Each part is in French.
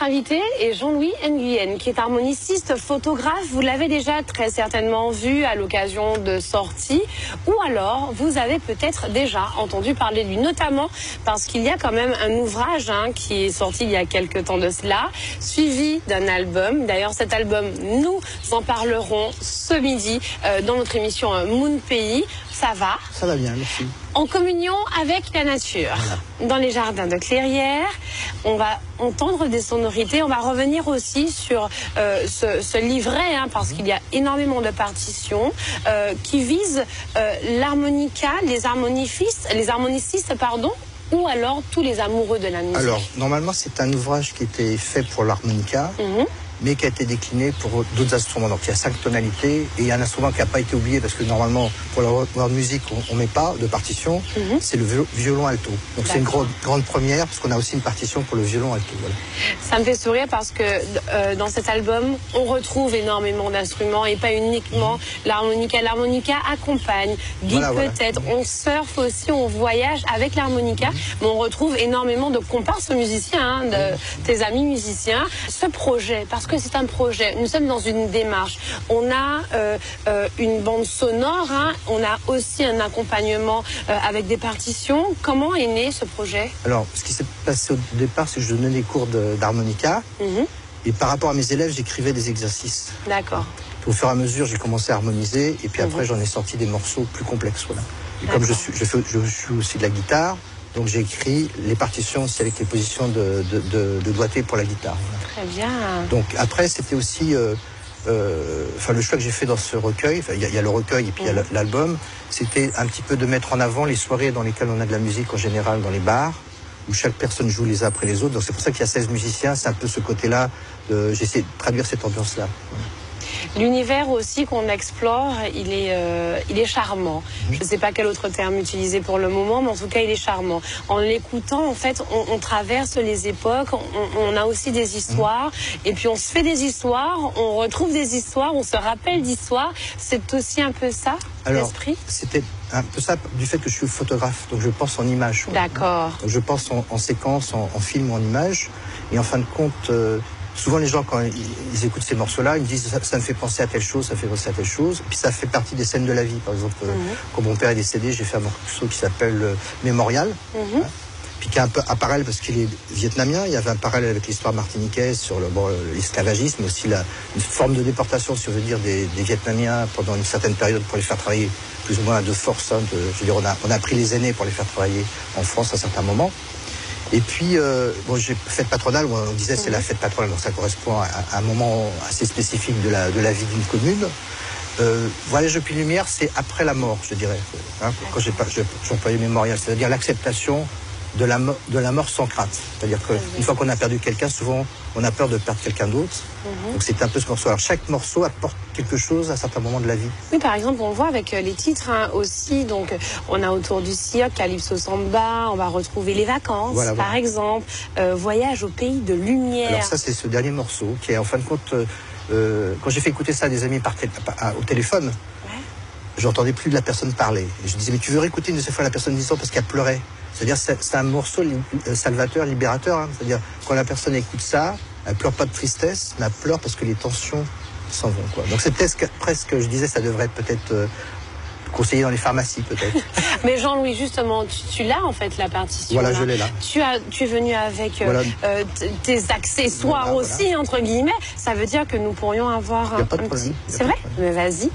invité est Jean-Louis Nguyen, qui est harmoniciste, photographe. Vous l'avez déjà très certainement vu à l'occasion de sorties, ou alors vous avez peut-être déjà entendu parler de lui, notamment parce qu'il y a quand même un ouvrage qui est sorti il y a quelques temps de cela, suivi d'un album. D'ailleurs, cet album, nous en parlerons ce midi dans notre émission Moon Pays. Ça va? Ça va bien, merci. En communion avec la nature. Voilà. Dans les jardins de Clairières, on va entendre des sonorités. On va revenir aussi sur ce livret, parce qu'il y a énormément de partitions qui visent l'harmonica, les harmonicistes, ou alors tous les amoureux de la musique. Alors, normalement, c'est un ouvrage qui était fait pour l'harmonica. Mais qui a été décliné pour d'autres instruments. Donc il y a 5 tonalités et il y a un instrument qui n'a pas été oublié parce que normalement pour la musique on ne met pas de partition, c'est le violon alto. Donc c'est une grande première parce qu'on a aussi une partition pour le violon alto. Voilà. Ça me fait sourire parce que dans cet album on retrouve énormément d'instruments et pas uniquement l'harmonica. L'harmonica accompagne, guide peut-être, on surfe aussi, on voyage avec l'harmonica, mais on retrouve énormément de comparses musiciens, de tes amis musiciens. Ce projet, parce que c'est un projet, nous sommes dans une démarche. On a une bande sonore, on a aussi un accompagnement avec des partitions. Comment est né ce projet? Alors, ce qui s'est passé au départ, c'est que je donnais des cours d'harmonica et par rapport à mes élèves, j'écrivais des exercices. D'accord. Au fur et à mesure, j'ai commencé à harmoniser et puis après, j'en ai sorti des morceaux plus complexes. Voilà. Et comme je suis aussi de la guitare, donc j'ai écrit les partitions aussi avec les positions de doigté pour la guitare. Très bien. Donc après, c'était aussi le choix que j'ai fait dans ce recueil. Il y a le recueil et puis il y a l'album. C'était un petit peu de mettre en avant les soirées dans lesquelles on a de la musique en général dans les bars, où chaque personne joue les uns après les autres. Donc c'est pour ça qu'il y a 16 musiciens. C'est un peu ce côté-là. J'ai essayé de traduire cette ambiance-là. L'univers aussi qu'on explore, il est charmant. Je ne sais pas quel autre terme utiliser pour le moment, mais en tout cas, il est charmant. En l'écoutant, en fait, on traverse les époques, on a aussi des histoires, et puis on se fait des histoires, on retrouve des histoires, on se rappelle d'histoires. C'est aussi un peu ça, l'esprit? C'était un peu ça du fait que je suis photographe, donc je pense en images. D'accord. Je pense en séquence, en film, en images, et en fin de compte... souvent, les gens, quand ils écoutent ces morceaux-là, ils me disent ça me fait penser à telle chose, ça me fait penser à telle chose. Et puis ça fait partie des scènes de la vie. Par exemple, quand mon père est décédé, j'ai fait un morceau qui s'appelle Mémorial, puis qui a un peu un parallèle parce qu'il est vietnamien. Il y avait un parallèle avec l'histoire martiniquaise sur l'esclavagisme, mais aussi une forme de déportation, si on veut dire, des Vietnamiens pendant une certaine période pour les faire travailler plus ou moins de force. Je veux dire, on a pris les aînés pour les faire travailler en France à un certain moment. Et puis, j'ai fête patronale, où on disait c'est la fête patronale, donc ça correspond à un moment assez spécifique de la vie d'une commune. Voyage au Puy Lumière, c'est après la mort, je dirais. Quand j'employais mémorial, c'est-à-dire l'acceptation de la mort sans crainte. C'est-à-dire qu'une fois qu'on a perdu quelqu'un, souvent on a peur de perdre quelqu'un d'autre. Donc c'est un peu ce morceau. Alors chaque morceau apporte quelque chose à un certain moment de la vie. Oui, par exemple, on le voit avec les titres aussi. Donc on a Autour du Cirque, Calypso Samba, on va retrouver Les Vacances, par exemple, Voyage au Pays de Lumière. Alors ça, c'est ce dernier morceau qui est en fin de compte, quand j'ai fait écouter ça à des amis au téléphone, j'entendais plus de la personne parler. Et je disais, mais tu veux réécouter une de ces fois la personne disant parce qu'elle pleurait. C'est-à-dire c'est un morceau salvateur, libérateur. C'est-à-dire quand la personne écoute ça, elle pleure pas de tristesse, mais elle pleure parce que les tensions s'en vont. Donc c'est presque, je disais, ça devrait peut-être conseiller dans les pharmacies peut-être. Mais Jean-Louis, justement, tu l'as en fait la partition. Voilà, je l'ai là. Tu es venu avec tes accessoires aussi, entre guillemets. Ça veut dire que nous pourrions avoir un petit... C'est vrai? Mais vas-y.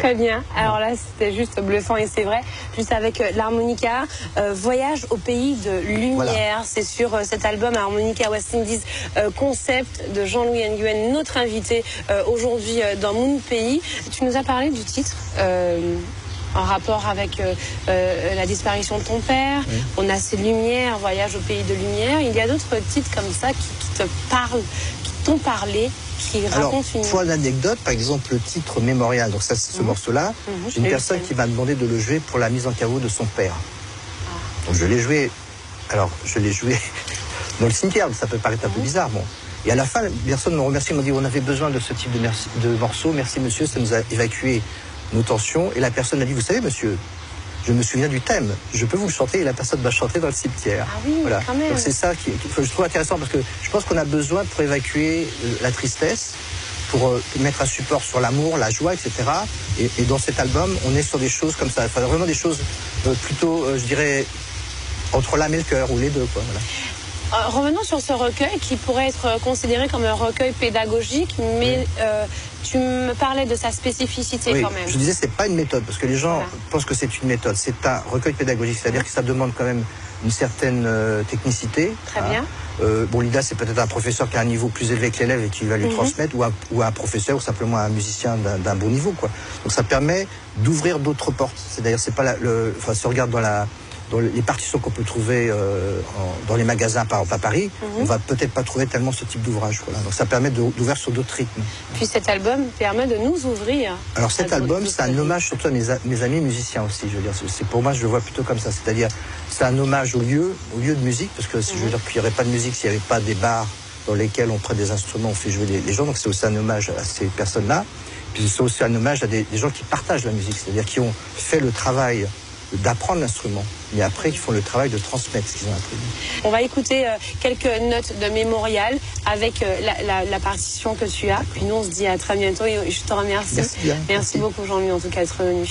Très bien. Alors là, c'était juste bluffant et c'est vrai. Juste avec l'harmonica, Voyage au pays de lumière. Voilà. C'est sur cet album Harmonica West Indies concept de Jean-Louis Nguyen, notre invité aujourd'hui dans Mon Pays. Tu nous as parlé du titre en rapport avec la disparition de ton père. Oui. On a ces lumières, Voyage au pays de lumière. Il y a d'autres titres comme ça qui te parlent, qui t'ont parlé. Alors, pour l'anecdote, par exemple, le titre Mémorial, donc ça, c'est ce morceau-là, j'ai une personne qui m'a demandé de le jouer pour la mise en caveau de son père. Donc je l'ai joué, dans le cimetière, ça peut paraître un peu bizarre, bon. Et à la fin, la personne m'a remercié, m'a dit, on avait besoin de ce type de morceau, merci monsieur, ça nous a évacué nos tensions. Et la personne m'a dit, vous savez monsieur, je me souviens du thème, je peux vous le chanter, et la personne va chanter dans le cimetière. Ah oui, voilà. Quand même. Donc c'est ça que je trouve intéressant, parce que je pense qu'on a besoin pour évacuer la tristesse, pour mettre un support sur l'amour, la joie, etc. Et dans cet album, on est sur des choses comme ça, enfin, vraiment des choses plutôt, je dirais, entre l'âme et le cœur, ou les deux, quoi. Voilà. Revenons sur ce recueil qui pourrait être considéré comme un recueil pédagogique, mais tu me parlais de sa spécificité quand même. Je disais, c'est pas une méthode, parce que les gens pensent que c'est une méthode. C'est un recueil pédagogique, c'est-à-dire que ça demande quand même une certaine technicité. Très bien. Bon, l'idée, c'est peut-être un professeur qui a un niveau plus élevé que l'élève et qui va lui transmettre, ou un professeur, ou simplement un musicien d'un bon niveau, quoi. Donc ça permet d'ouvrir d'autres portes. C'est-à-dire, c'est pas si on regarde dans les partitions qu'on peut trouver dans les magasins à Paris, on va peut-être pas trouver tellement ce type d'ouvrage. Voilà. Donc ça permet d'ouvrir sur d'autres rythmes. Puis cet album permet de nous ouvrir. Alors cet album, c'est un hommage surtout à mes amis musiciens aussi. Je veux dire, c'est pour moi, je le vois plutôt comme ça. C'est-à-dire, c'est un hommage au lieu de musique, parce que je veux dire qu'il n'y aurait pas de musique s'il n'y avait pas des bars dans lesquels on prête des instruments, on fait jouer les gens. Donc c'est aussi un hommage à ces personnes-là. Puis c'est aussi un hommage à des gens qui partagent la musique, c'est-à-dire qui ont fait le travail d'apprendre l'instrument, mais après ils font le travail de transmettre ce qu'ils ont appris. On va écouter quelques notes de Mémorial avec la partition que tu as, puis nous on se dit à très bientôt et je te remercie. Merci bien. Merci beaucoup Jean-Louis en tout cas d'être venu.